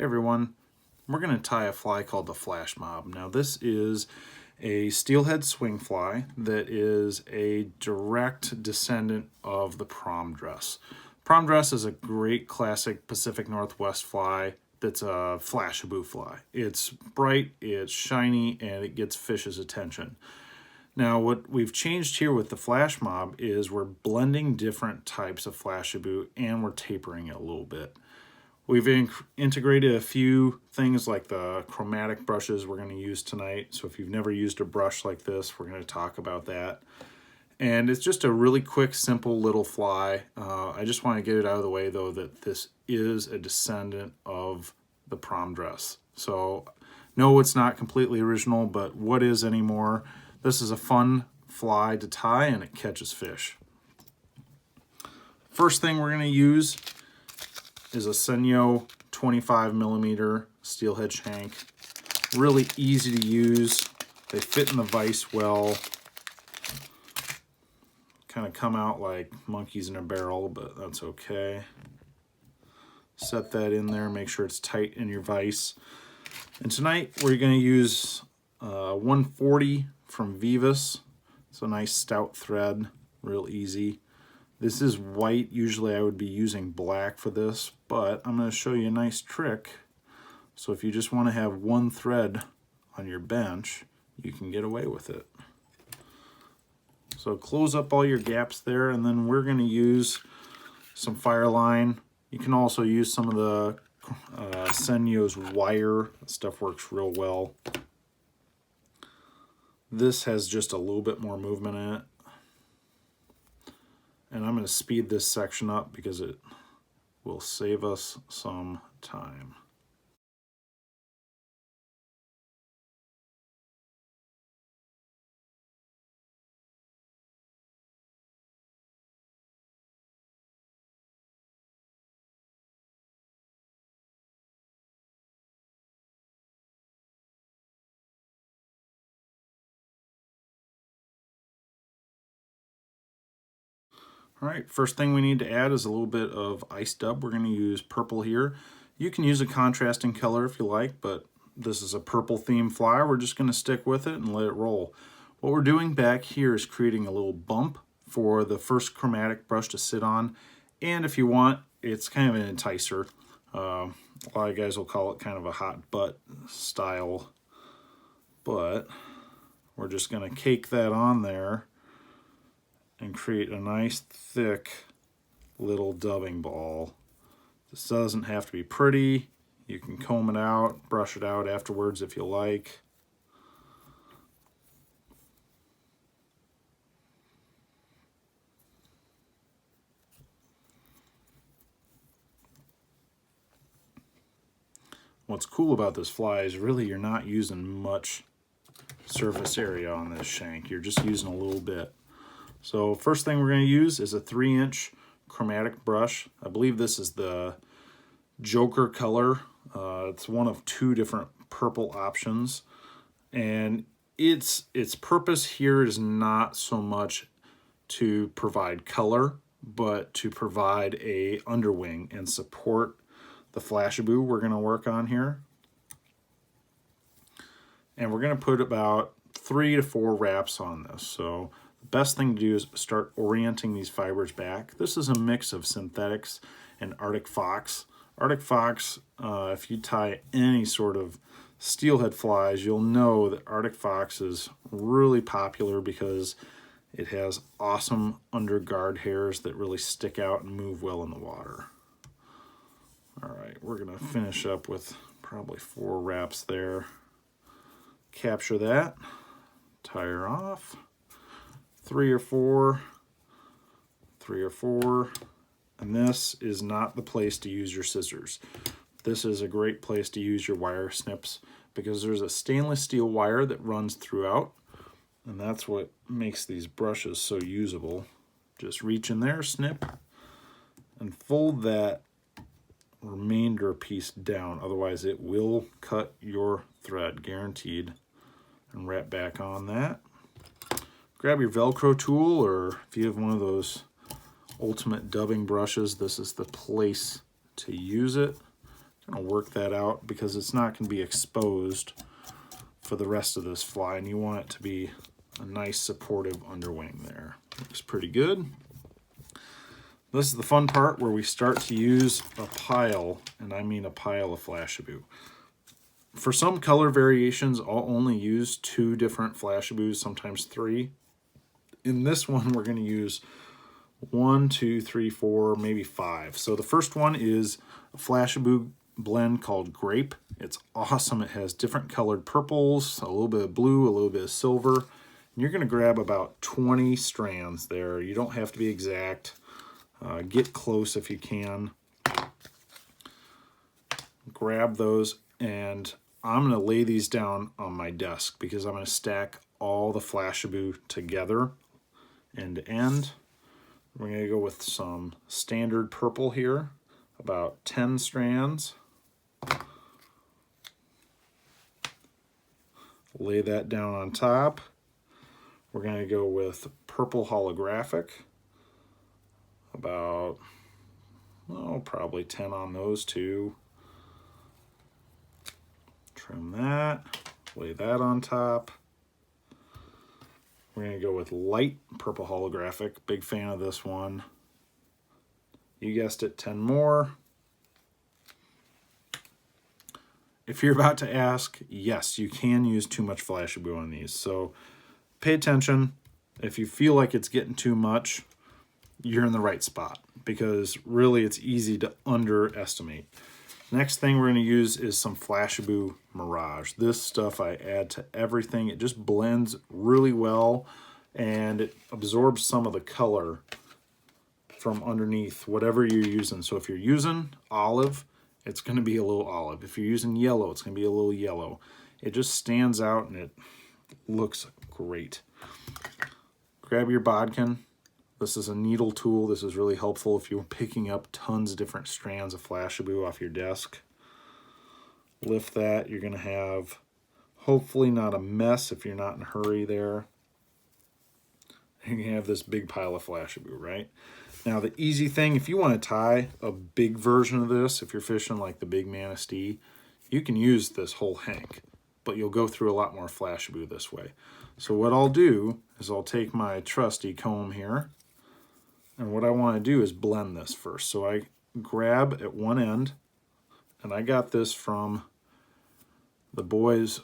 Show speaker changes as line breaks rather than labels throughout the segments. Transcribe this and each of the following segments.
Hey everyone, we're going to tie a fly called the flash mob. Now this is a steelhead swing fly that is a direct descendant of the prom dress. Prom dress is a great classic Pacific Northwest fly that's a Flashabou fly. It's bright, it's shiny, and it gets fish's attention. Now what we've changed here with the flash mob is we're blending different types of Flashabou and we're tapering it a little bit. We've integrated a few things like the chromatic brushes we're going to use tonight. So if you've never used a brush like this, we're going to talk about that. And it's just a really quick, simple little fly. I just want to get it out of the way though that this is a descendant of the prom dress. So no, it's not completely original, but what is anymore? This is a fun fly to tie and it catches fish. First thing we're going to use is a Senyo 25mm steelhead shank. Really easy to use. They fit in the vise well. Kind of come out like monkeys in a barrel, but that's okay. Set that in there, make sure it's tight in your vise. And tonight we're going to use 140 from Vivas. It's a nice stout thread, real easy. This is white. Usually I would be using black for this, but I'm going to show you a nice trick. So if you just want to have one thread on your bench, you can get away with it. So close up all your gaps there, and then we're going to use some Fireline. You can also use some of the Senyo's wire. That stuff works real well. This has just a little bit more movement in it. And I'm going to speed this section up because it will save us some time. All right, first thing we need to add is a little bit of ice dub. We're going to use purple here. You can use a contrasting color if you like, but this is a purple theme fly. We're just going to stick with it and let it roll. What we're doing back here is creating a little bump for the first chromatic brush to sit on. And if you want, it's kind of an enticer. A lot of guys will call it kind of a hot butt style, but we're just going to cake that on there and create a nice thick little dubbing ball. This doesn't have to be pretty. You can comb it out, brush it out afterwards if you like. What's cool about this fly is really you're not using much surface area on this shank. You're just using a little bit. So first thing we're going to use is a 3-inch chromatic brush. I believe this is the Joker color. It's one of 2 different purple options. And its purpose here is not so much to provide color, but to provide a underwing and support the Flashabou we're going to work on here. And we're going to put about 3 to 4 wraps on this. So the best thing to do is start orienting these fibers back. This is a mix of synthetics and Arctic Fox. Arctic Fox, if you tie any sort of steelhead flies, you'll know that Arctic Fox is really popular because it has awesome underguard hairs that really stick out and move well in the water. All right, we're going to finish up with probably 4 wraps there. Capture that, tie her off. 3 or 4, 3 or 4, and this is not the place to use your scissors. This is a great place to use your wire snips because there's a stainless steel wire that runs throughout, and that's what makes these brushes so usable. Just reach in there, snip, and fold that remainder piece down, otherwise it will cut your thread, guaranteed. And wrap back on that. Grab your Velcro tool, or if you have one of those ultimate dubbing brushes, this is the place to use it. Gonna work that out because it's not gonna be exposed for the rest of this fly, and you want it to be a nice supportive underwing there. Looks pretty good. This is the fun part where we start to use a pile, and I mean a pile of Flashabou. For some color variations, I'll only use 2 different Flashabous, sometimes 3. In this one, we're going to use 1, 2, 3, 4, maybe 5. So the first one is a Flashabou blend called Grape. It's awesome. It has different colored purples, a little bit of blue, a little bit of silver. And you're going to grab about 20 strands there. You don't have to be exact. Get close if you can. Grab those, and I'm going to lay these down on my desk because I'm going to stack all the Flashabou together end to end. We're going to go with some standard purple here, about 10 strands. Lay that down on top. We're going to go with purple holographic, about, oh, probably 10 on those 2. Trim that, lay that on top. We're going to go with light purple holographic. Big fan of this one. You guessed it, 10 more. If you're about to ask, yes, you can use too much Flashabou on these. So pay attention. If you feel like it's getting too much, you're in the right spot, because really it's easy to underestimate. Next thing we're going to use is some Flashabou Mirage. This stuff I add to everything. It just blends really well, and it absorbs some of the color from underneath whatever you're using. So if you're using olive, it's going to be a little olive. If you're using yellow, it's going to be a little yellow. It just stands out and it looks great. Grab your bodkin. This is a needle tool. This is really helpful if you're picking up tons of different strands of Flashabou off your desk. Lift that. You're going to have hopefully not a mess if you're not in a hurry there. You're going to have this big pile of Flashabou, right? Now the easy thing, if you want to tie a big version of this, if you're fishing like the big Manistee, you can use this whole hank, but you'll go through a lot more Flashabou this way. So what I'll do is I'll take my trusty comb here, and what I want to do is blend this first. So I grab at one end, and I got this from the boys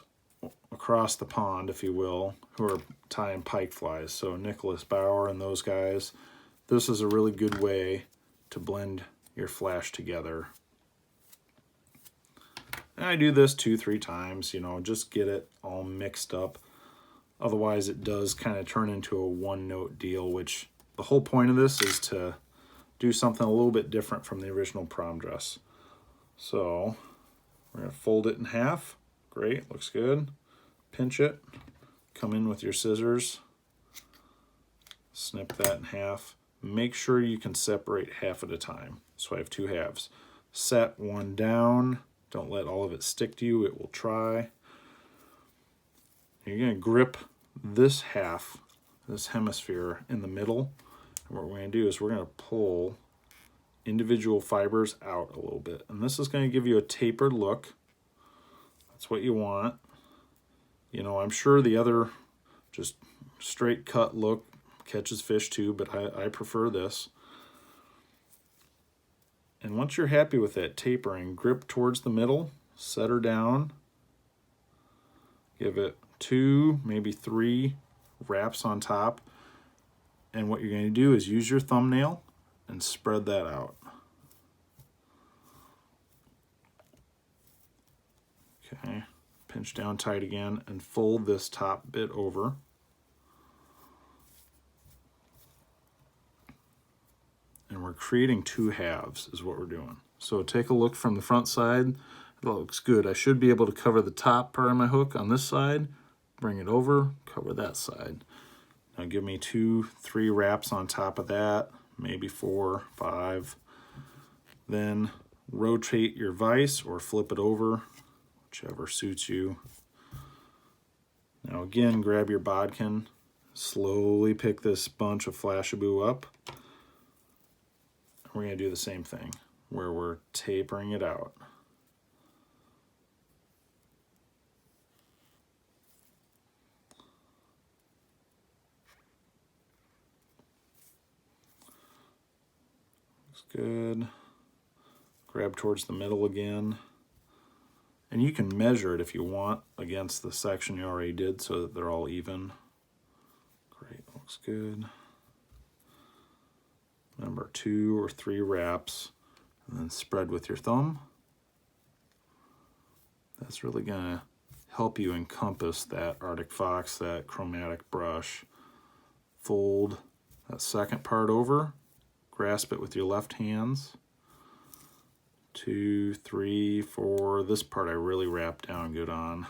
across the pond, if you will, who are tying pike flies. So Nicholas Bauer and those guys. This is a really good way to blend your flash together. And I do this 2-3 times, you know, just get it all mixed up. Otherwise it does kind of turn into a one-note deal, which the whole point of this is to do something a little bit different from the original prom dress. So we're going to fold it in half. Great, looks good. Pinch it, come in with your scissors, snip that in half. Make sure you can separate half at a time. So I have 2 halves. Set one down. Don't let all of it stick to you. It will try. You're going to grip this half, this hemisphere in the middle. And what we're going to do is we're going to pull individual fibers out a little bit. And this is going to give you a tapered look. That's what you want. You know, I'm sure the other just straight cut look catches fish too, but I prefer this. And once you're happy with that tapering, grip towards the middle, set her down, give it 2, maybe 3 wraps on top, and what you're going to do is use your thumbnail and spread that out. Okay, pinch down tight again and fold this top bit over. And we're creating 2 halves is what we're doing. So take a look from the front side. It looks good. I should be able to cover the top part of my hook on this side, bring it over, cover that side. Now give me 2-3 wraps on top of that, maybe 4, 5. Then rotate your vise or flip it over, whichever suits you. Now again, grab your bodkin, slowly pick this bunch of Flashabou up. We're going to do the same thing where we're tapering it out. Looks good. Grab towards the middle again. And you can measure it if you want against the section you already did so that they're all even. Great, looks good. Remember 2 or 3 wraps, and then spread with your thumb. That's really gonna help you encompass that Arctic Fox, that chromatic brush. Fold that second part over, grasp it with your left hands. 2, 3, 4. This part I really wrap down good on.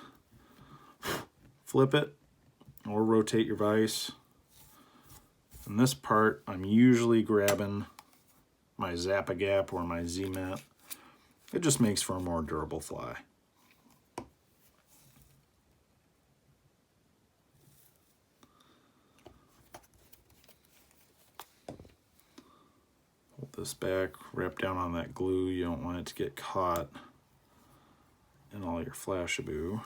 Flip it or rotate your vise. And this part I'm usually grabbing my Zap-A-Gap or my Z-Mat. It just makes for a more durable fly. Hold this back, wrap down on that glue. You don't want it to get caught in all your Flashabou.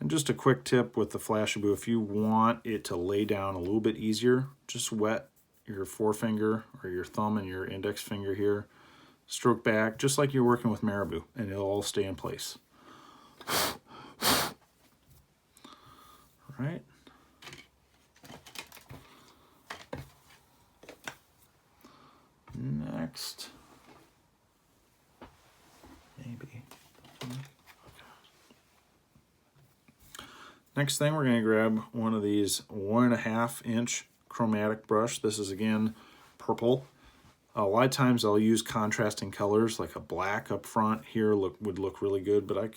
And just a quick tip with the Flashabou, if you want it to lay down a little bit easier, just wet your forefinger or your thumb and your index finger here. Stroke back, just like you're working with marabou, and it'll all stay in place. All right. Next, maybe. Next thing, we're going to grab one of these 1.5 inch chromatic brush. This is again purple. A lot of times I'll use contrasting colors like a black up front here would look really good, but I'm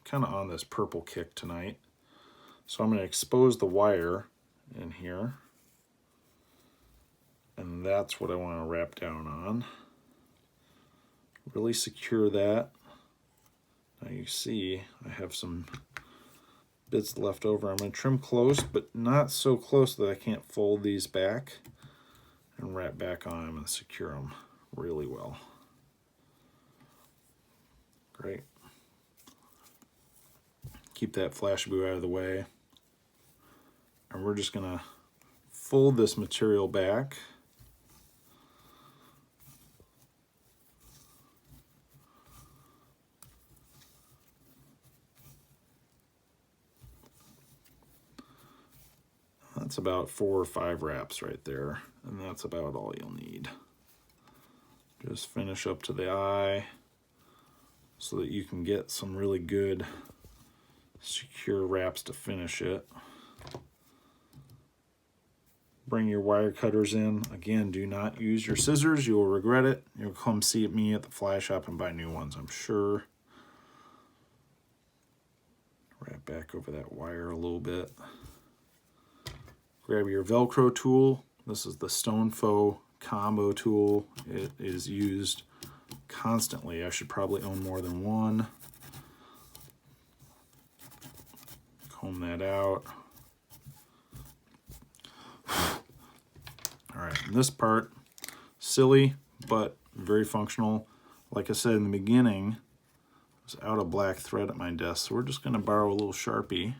kind of on this purple kick tonight. So I'm going to expose the wire in here. And that's what I want to wrap down on. Really secure that. Now you see I have some bits left over. I'm going to trim close, but not so close that I can't fold these back and wrap back on them and secure them really well. Great. Keep that Flashabou out of the way. And we're just going to fold this material back. That's about 4 or 5 wraps right there, and that's about all you'll need. Just finish up to the eye so that you can get some really good secure wraps to finish it. Bring your wire cutters in. Again, do not use your scissors. You will regret it. You'll come see me at the fly shop and buy new ones, I'm sure. Wrap back over that wire a little bit. Grab your Velcro tool. This is the Stone Foe combo tool. It is used constantly. I should probably own more than one. Comb that out. All right, this part, silly, but very functional. Like I said in the beginning, I was out of black thread at my desk, so we're just gonna borrow a little Sharpie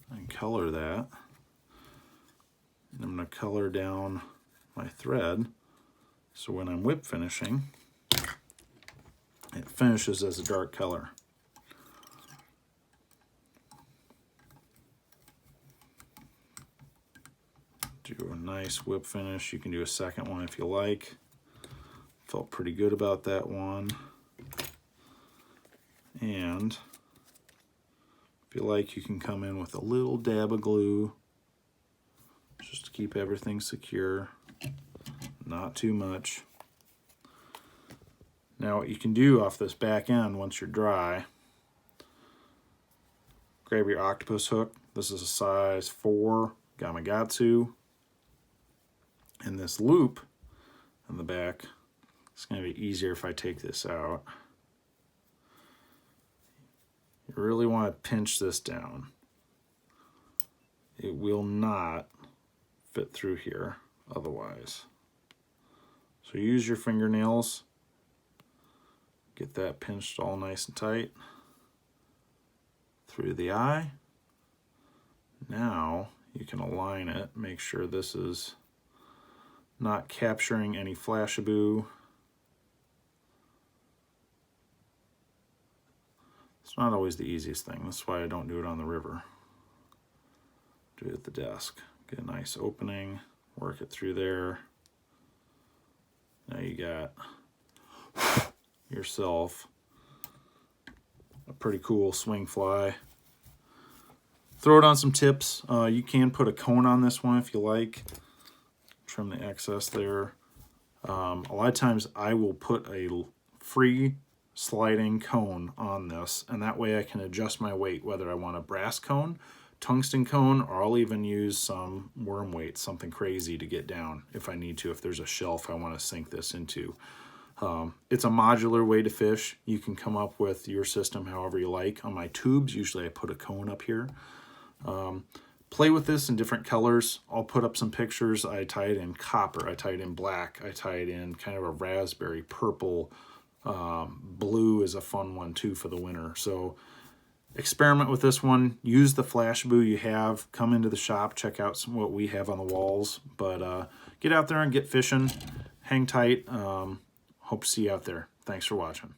and color that. And I'm going to color down my thread so when I'm whip finishing, it finishes as a dark color. Do a nice whip finish. You can do a second one if you like. Felt pretty good about that one. And if you like, you can come in with a little dab of glue just to keep everything secure, not too much. Now what you can do off this back end once you're dry, grab your Octopus hook. This is a size 4 Gamakatsu. And this loop in the back, it's going to be easier if I take this out. You really want to pinch this down. It will not fit through here otherwise. So use your fingernails. Get that pinched all nice and tight through the eye. Now you can align it, make sure this is not capturing any Flashabou. It's not always the easiest thing. That's why I don't do it on the river. Do it at the desk. Get a nice opening, work it through there. Now you got yourself a pretty cool swing fly. Throw it on some tips. You can put a cone on this one if you like. Trim the excess there. A lot of times I will put a free sliding cone on this, and that way I can adjust my weight, whether I want a brass cone, tungsten cone, or I'll even use some worm weight, something crazy to get down if I need to, if there's a shelf I want to sink this into. It's a modular way to fish. You can come up with your system however you like. On my tubes, usually I put a cone up here. Play with this in different colors. I'll put up some pictures. I tie it in copper, I tie it in black, I tie it in kind of a raspberry, purple, blue is a fun one too for the winter. So experiment with this one. Use the Flashabou you have. Come into the shop, check out what we have on the walls. But get out there and get fishing. Hang tight. Hope to see you out there. Thanks for watching.